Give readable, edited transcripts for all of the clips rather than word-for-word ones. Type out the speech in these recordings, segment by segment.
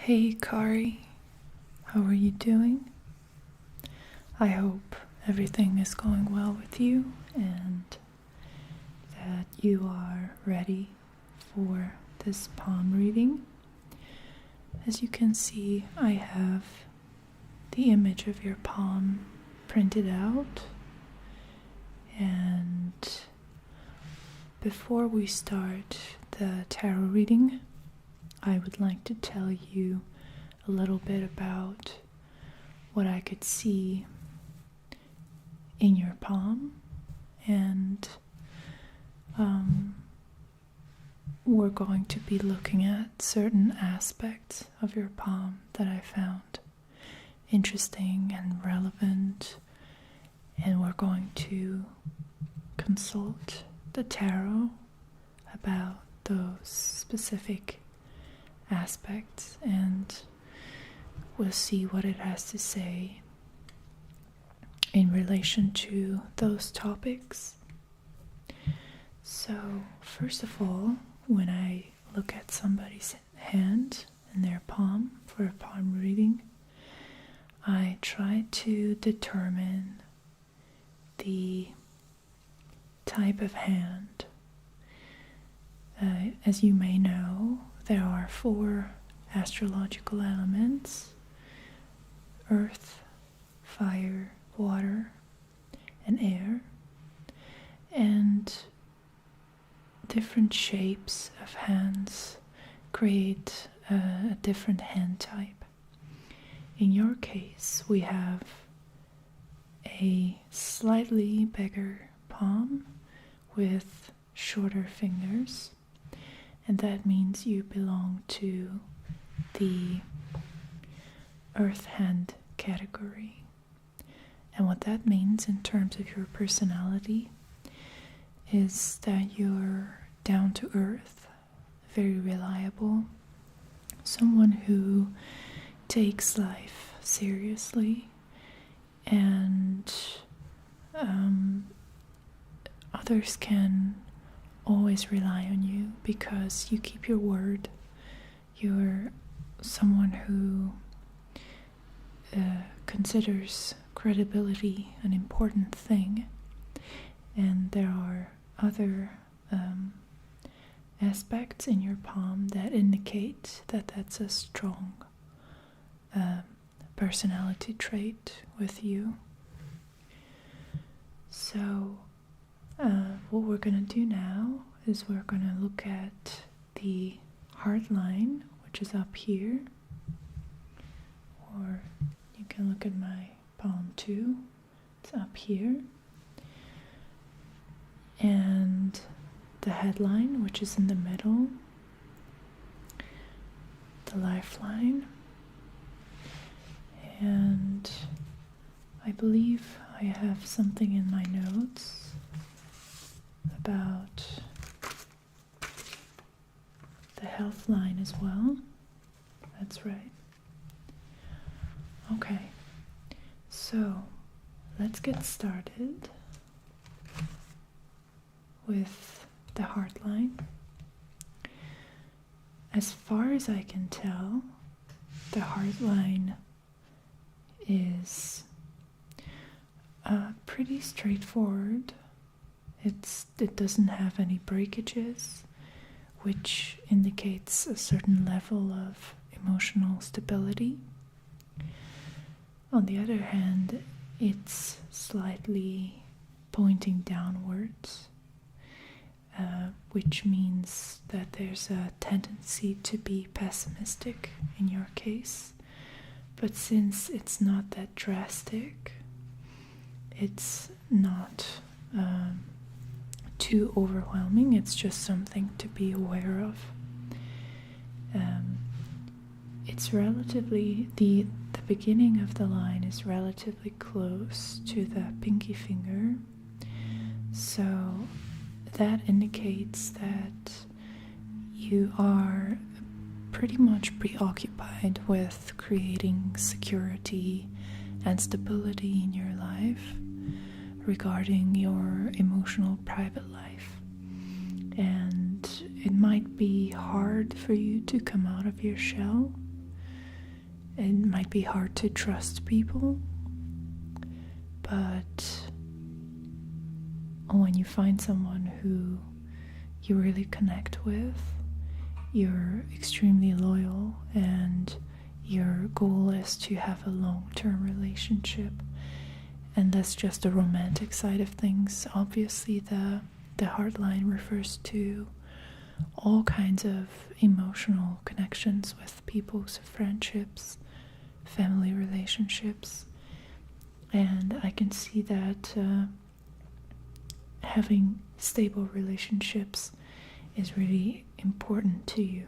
Hey Kari, how are you doing? I hope everything is going well with you and that you are ready for this palm reading. As you can see, I have the image of your palm printed out, and before we start the tarot reading, I would like to tell you a little bit about what I could see in your palm, and we're going to be looking at certain aspects of your palm that I found interesting and relevant, and we're going to consult the tarot about those specific aspects, and we'll see what it has to say in relation to those topics. So, first of all, when I look at somebody's hand and their palm for a palm reading, I try to determine the type of hand. As you may know, there are 4 astrological elements: earth, fire, water, and air, and different shapes of hands create a different hand type. In your case, we have a slightly bigger palm with shorter fingers, and that means you belong to the earth hand category. And what that means in terms of your personality is that you're down to earth, very reliable, someone who takes life seriously, and others can always rely on you because you keep your word. You're someone who considers credibility an important thing, and there are other aspects in your palm that indicate that that's a strong personality trait with you. So what we're going to do now is we're going to look at the heart line, which is up here, or you can look at my palm too. It's up here. And the headline, which is in the middle, the lifeline, and I believe I have something in my notes about the health line as well. That's right. Okay, so let's get started with the heart line. As far as I can tell, the heart line is pretty straightforward. It doesn't have any breakages, which indicates a certain level of emotional stability. On the other hand, it's slightly pointing downwards, which means that there's a tendency to be pessimistic in your case. But since it's not that drastic, it's not too overwhelming. It's just something to be aware of. It's relatively, the beginning of the line is relatively close to the pinky finger, so that indicates that you are pretty much preoccupied with creating security and stability in your life regarding your emotional private life. And it might be hard for you to come out of your shell it might be hard to trust people, but when you find someone who you really connect with, you're extremely loyal, and your goal is to have a long-term relationship. And that's just the romantic side of things. Obviously, the heart line refers to all kinds of emotional connections with people, so friendships, family relationships. And I can see that having stable relationships is really important to you.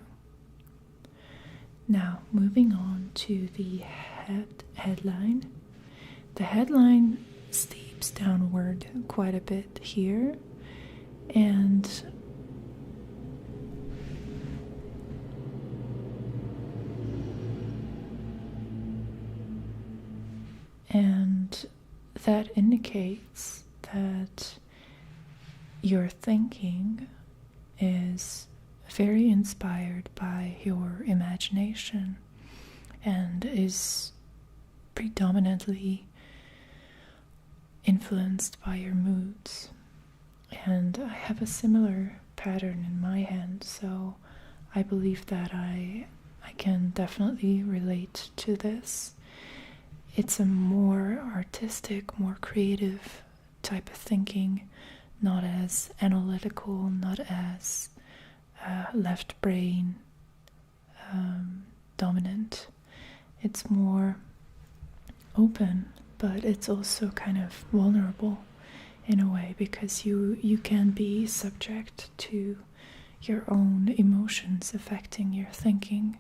Now, moving on to the headline. The headline steeps downward quite a bit here, and that indicates that your thinking is very inspired by your imagination and is predominantly influenced by your moods. And I have a similar pattern in my hand, so I believe that I can definitely relate to this. It's a more artistic, more creative type of thinking, not as analytical, not as left brain dominant. It's more open, but it's also kind of vulnerable in a way, because you can be subject to your own emotions affecting your thinking,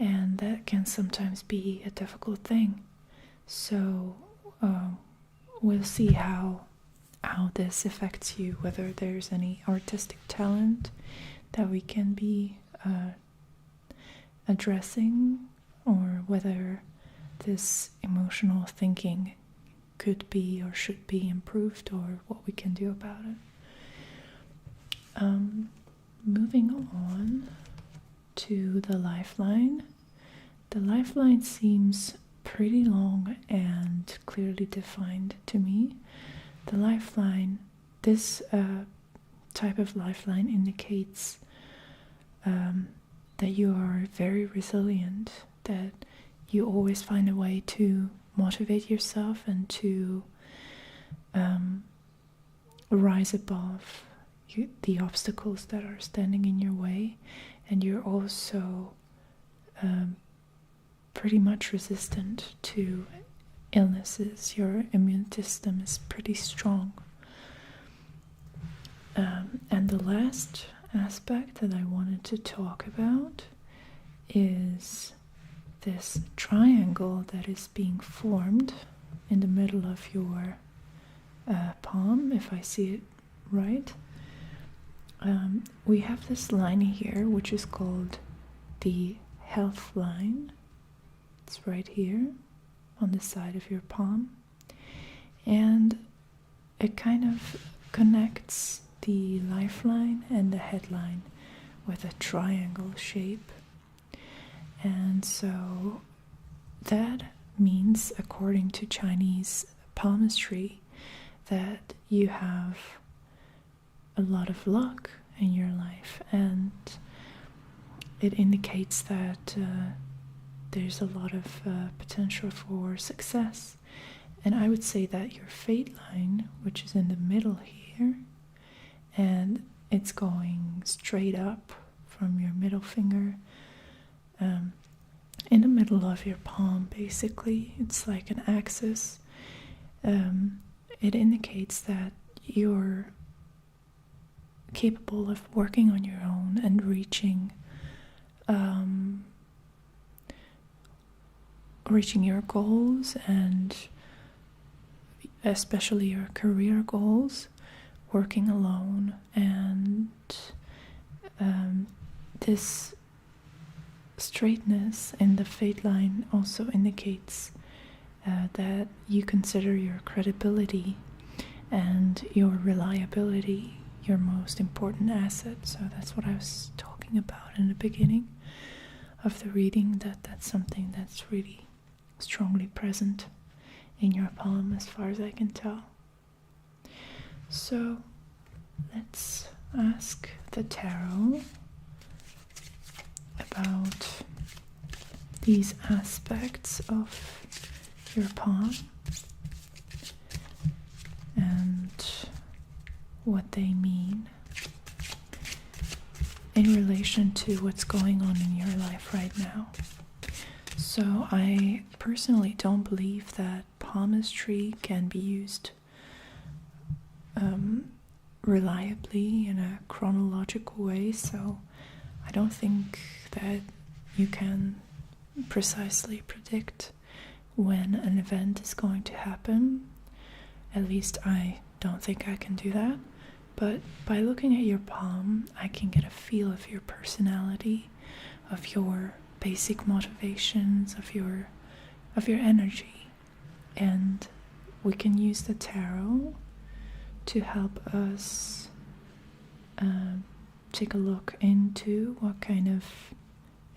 and that can sometimes be a difficult thing. So we'll see how this affects you, whether there's any artistic talent that we can be addressing, or whether this emotional thinking could be or should be improved, or what we can do about it. Moving on to the lifeline. The lifeline seems pretty long and clearly defined to me. The lifeline, this type of lifeline indicates that you are very resilient, that you always find a way to motivate yourself and to rise above the obstacles that are standing in your way, and you're also pretty much resistant to illnesses. Your immune system is pretty strong. And the last aspect that I wanted to talk about is this triangle that is being formed in the middle of your palm, if I see it right. We have this line here, which is called the health line. It's right here on the side of your palm, and it kind of connects the lifeline and the headline with a triangle shape. And so that means, according to Chinese palmistry, that you have a lot of luck in your life, and it indicates that there's a lot of potential for success. And I would say that your fate line, which is in the middle here, and it's going straight up from your middle finger in the middle of your palm, basically. It's like an axis. It indicates that you're capable of working on your own and reaching your goals, and especially your career goals, working alone. And this straightness in the fate line also indicates that you consider your credibility and your reliability your most important asset. So that's what I was talking about in the beginning. of the reading that that's something that's really strongly present in your palm as far as I can tell. So let's ask the tarot about these aspects of your palm and what they mean in relation to what's going on in your life right now. So I personally don't believe that palmistry can be used reliably in a chronological way, so I don't think that you can precisely predict when an event is going to happen. At least I don't think I can do that. But by looking at your palm, I can get a feel of your personality, of your basic motivations, of your energy. And we can use the tarot to help us take a look into what kind of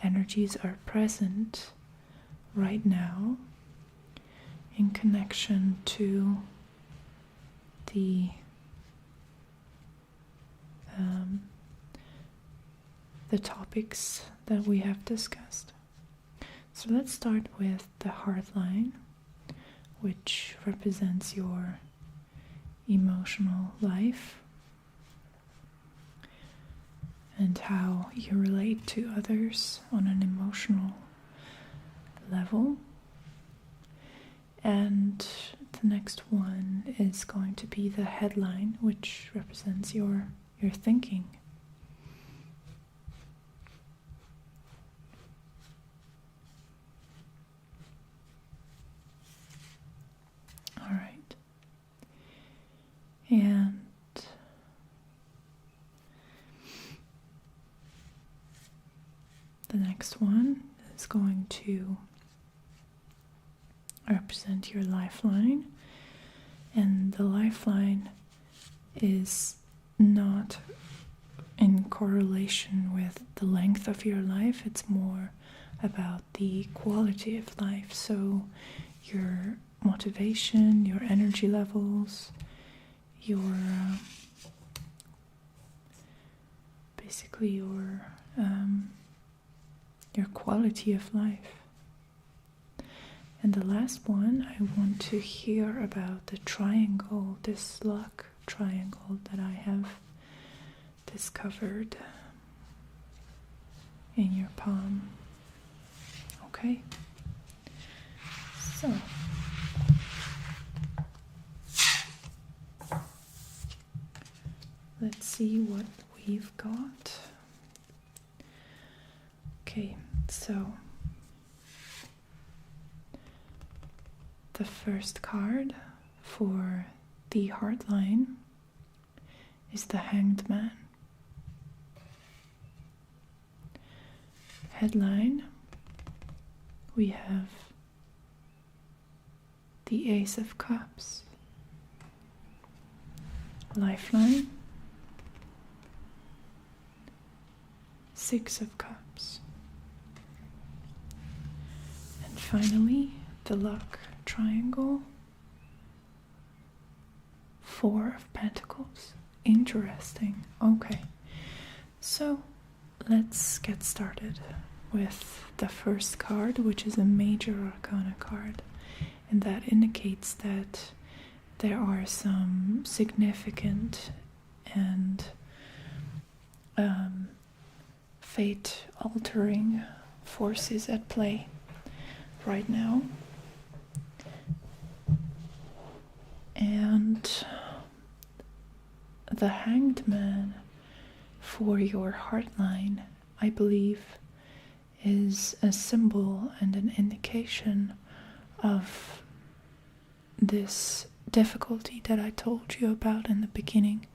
energies are present right now in connection to the topics that we have discussed. So let's start with the heart line, which represents your emotional life and how you relate to others on an emotional level. And the next one is going to be the headline, which represents your thinking. All right. And the next one is going to represent your lifeline, and the lifeline is not in correlation with the length of your life. It's more about the quality of life, so your motivation, your energy levels, your basically your quality of life. And the last one, I want to hear about the triangle, this luck triangle that I have discovered in your palm. Okay? So, let's see what we've got. Okay, so the first card for the heart line is the Hanged Man. Headline, we have the Ace of Cups. Lifeline, Six of Cups. And finally, the luck triangle, Four of Pentacles. Interesting. Okay, so let's get started with the first card, which is a major arcana card, and that indicates that there are some significant and fate-altering forces at play right now. And the Hanged Man for your heart line, I believe, is a symbol and an indication of this difficulty that I told you about in the beginning,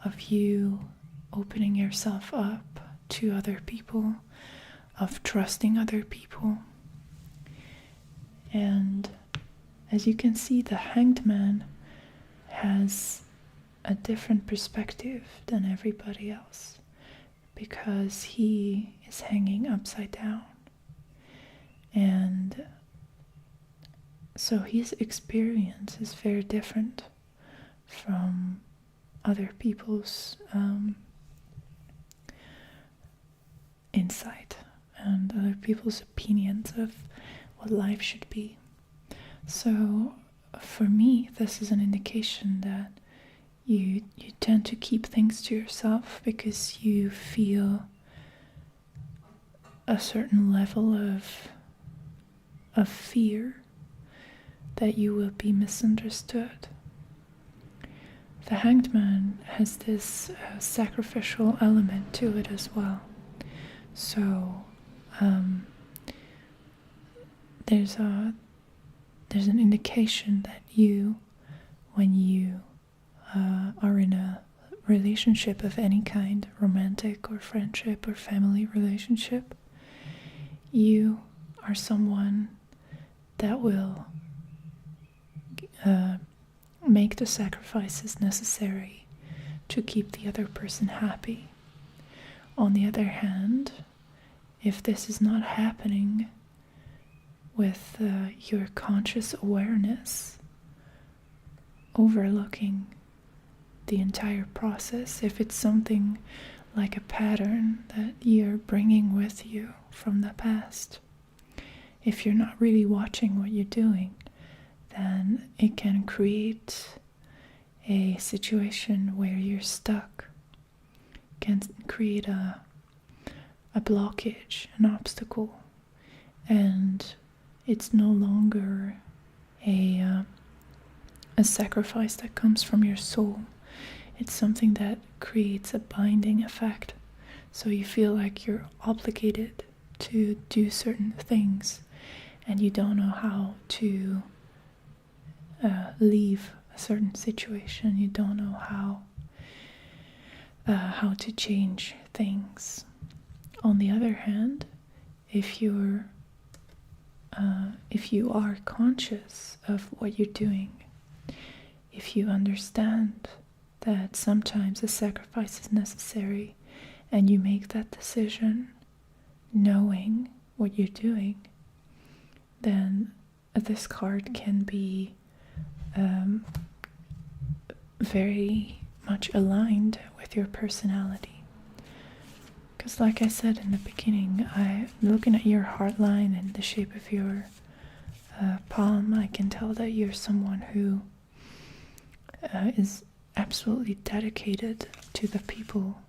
of you opening yourself up to other people, of trusting other people. And as you can see, the Hanged Man has a different perspective than everybody else, because he is hanging upside down. And so his experience is very different from other people's insight and other people's opinions of what life should be. So for me, this is an indication that you tend to keep things to yourself because you feel a certain level of fear that you will be misunderstood. The Hanged Man has this sacrificial element to it as well. So there's an indication that you, when you are in a relationship of any kind, romantic or friendship or family relationship, you are someone that will make the sacrifices necessary to keep the other person happy. On the other hand, if this is not happening with your conscious awareness overlooking the entire process, if it's something like a pattern that you're bringing with you from the past, if you're not really watching what you're doing, then it can create a situation where you're stuck. It can create a blockage, an obstacle, and it's no longer a sacrifice that comes from your soul. It's something that creates a binding effect. So you feel like you're obligated to do certain things, and you don't know how to leave a certain situation. You don't know how to change things. On the other hand, if you are conscious of what you're doing, if you understand that sometimes a sacrifice is necessary, and you make that decision knowing what you're doing, then this card can be very much aligned with your personality. Because like I said in the beginning, looking at your heart line and the shape of your palm, I can tell that you're someone who is absolutely dedicated to the people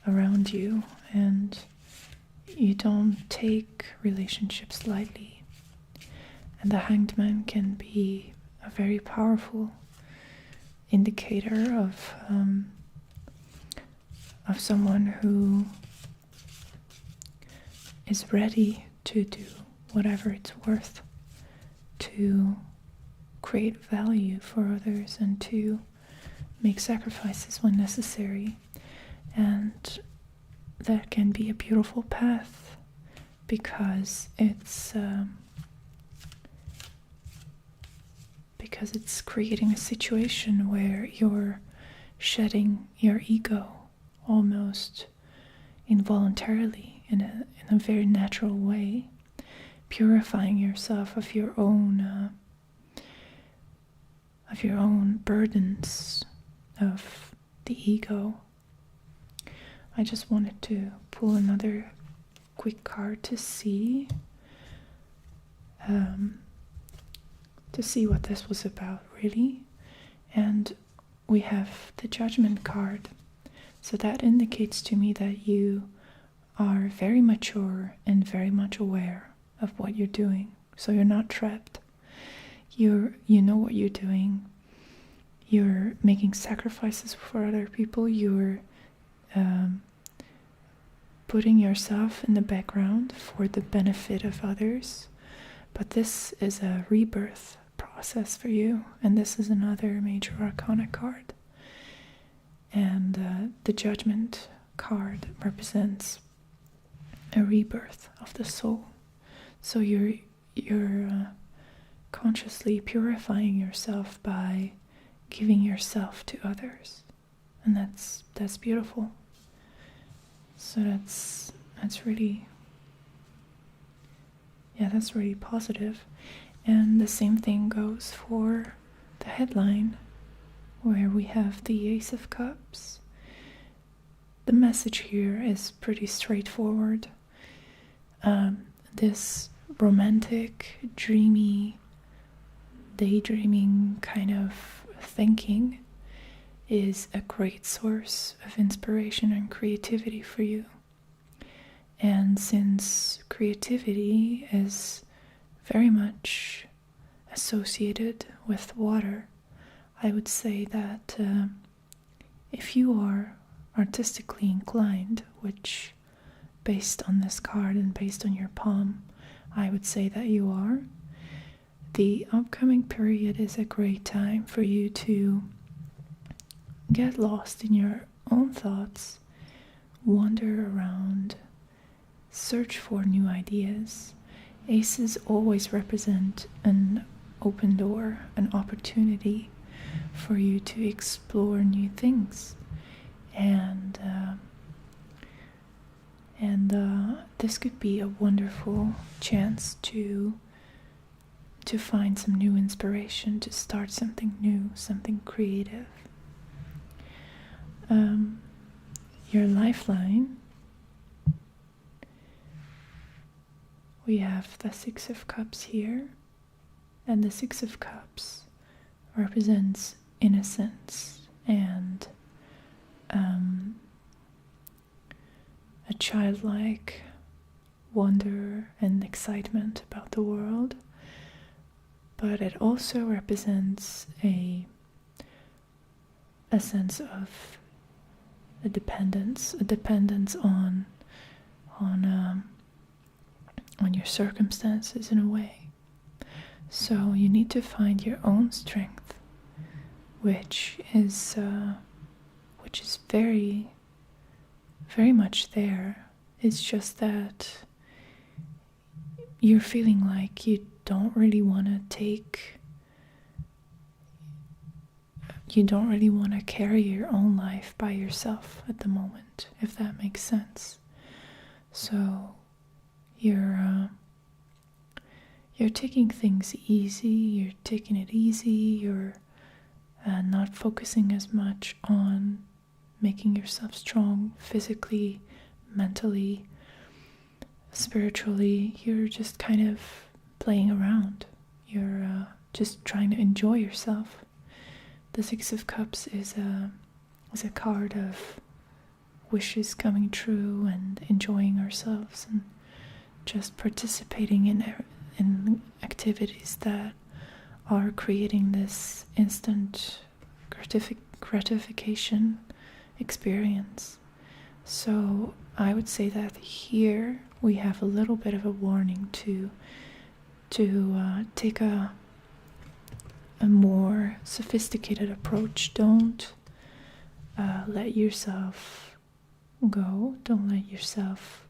around you, and you don't take relationships lightly. And the Hanged Man can be a very powerful indicator of someone who is ready to do whatever it's worth to create value for others and to make sacrifices when necessary. And that can be a beautiful path because it's creating a situation where you're shedding your ego almost involuntarily in a very natural way, purifying yourself of your own burdens of the ego. I just wanted to pull another quick card to see what this was about, really. And we have the Judgment card. So that indicates to me that you are very mature and very much aware of what you're doing. So you're not trapped. You know what you're doing. You're making sacrifices for other people. You're putting yourself in the background for the benefit of others. But this is a rebirth process for you, and this is another major arcana card. And the Judgment card represents a rebirth of the soul. So you're consciously purifying yourself by giving yourself to others, and that's beautiful. So that's really Yeah, that's really positive. And the same thing goes for the headline, where we have the Ace of Cups. The message here is pretty straightforward. This romantic, dreamy, daydreaming kind of thinking is a great source of inspiration and creativity for you. And since creativity is very much associated with water, I would say that if you are artistically inclined, which based on this card and based on your palm, I would say that you are, the upcoming period is a great time for you to get lost in your own thoughts, wander around, search for new ideas. Aces always represent an open door, an opportunity for you to explore new things. And this could be a wonderful chance to find some new inspiration, to start something new, something creative. Your lifeline, we have the Six of Cups here, and the Six of Cups represents innocence and a childlike wonder and excitement about the world, but it also represents a sense of a dependence on your circumstances in a way. So you need to find your own strength, which is very, very much there. It's just that you're feeling like you don't really want to carry your own life by yourself at the moment, if that makes sense. So you're taking things easy, you're taking it easy, you're not focusing as much on making yourself strong physically, mentally, spiritually. You're just kind of playing around. You're just trying to enjoy yourself. The Six of Cups is a card of wishes coming true and enjoying ourselves and just participating in activities that are creating this instant gratification experience. So I would say that here we have a little bit of a warning to take a more sophisticated approach. Don't let yourself go. Don't let yourself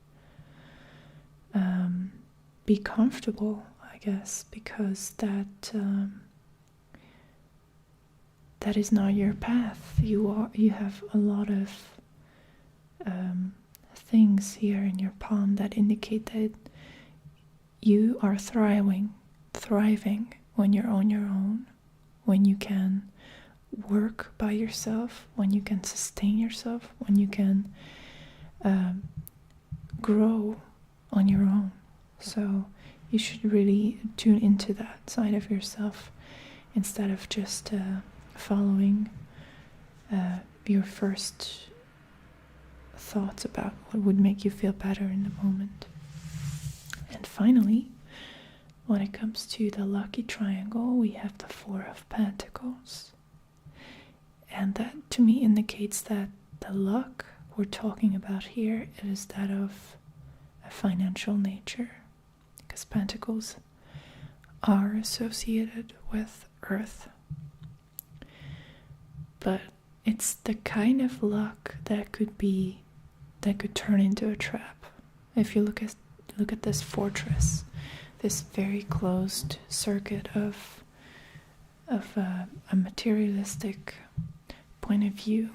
be comfortable, I guess, because that is not your path. You have a lot of things here in your palm that indicate that you are thriving when you're on your own, when you can work by yourself, when you can sustain yourself, when you can grow on your own. So you should really tune into that side of yourself instead of just following your first thoughts about what would make you feel better in the moment. And finally, when it comes to the lucky triangle, we have the Four of Pentacles. And that to me indicates that the luck we're talking about here is that of a financial nature, because pentacles are associated with earth. But it's the kind of luck that could turn into a trap. If you look at this fortress, this very closed circuit of a materialistic point of view,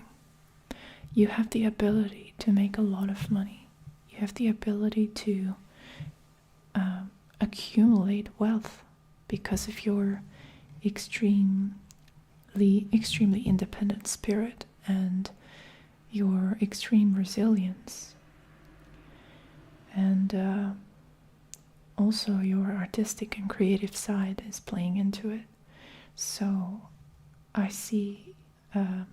you have the ability to make a lot of money. You have the ability to accumulate wealth because of your extremely independent spirit and your extreme resilience, and also your artistic and creative side is playing into it. So I see a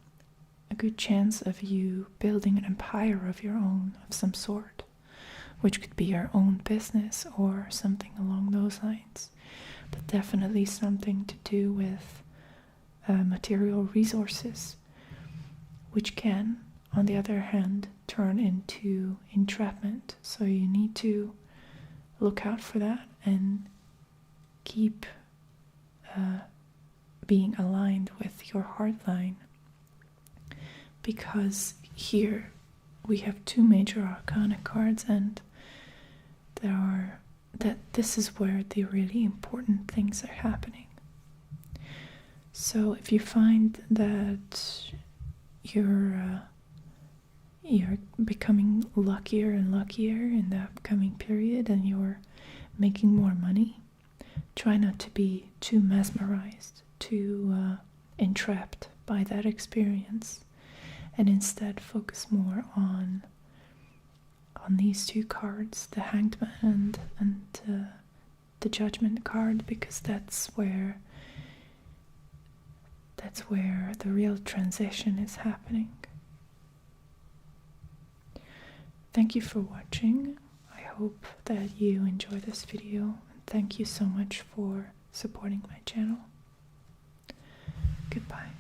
good chance of you building an empire of your own of some sort, which could be your own business or something along those lines, but definitely something to do with material resources, which can, on the other hand, turn into entrapment. So you need to look out for that and keep being aligned with your heart line, because here we have two major arcana cards, and this is where the really important things are happening. So if you find that you're becoming luckier and luckier in the upcoming period and you're making more money, try not to be too mesmerized, too entrapped by that experience, and instead focus more on these two cards, the Hanged Man and the Judgment card, because that's where the real transition is happening. Thank you for watching. I hope that you enjoy this video, and thank you so much for supporting my channel. Goodbye.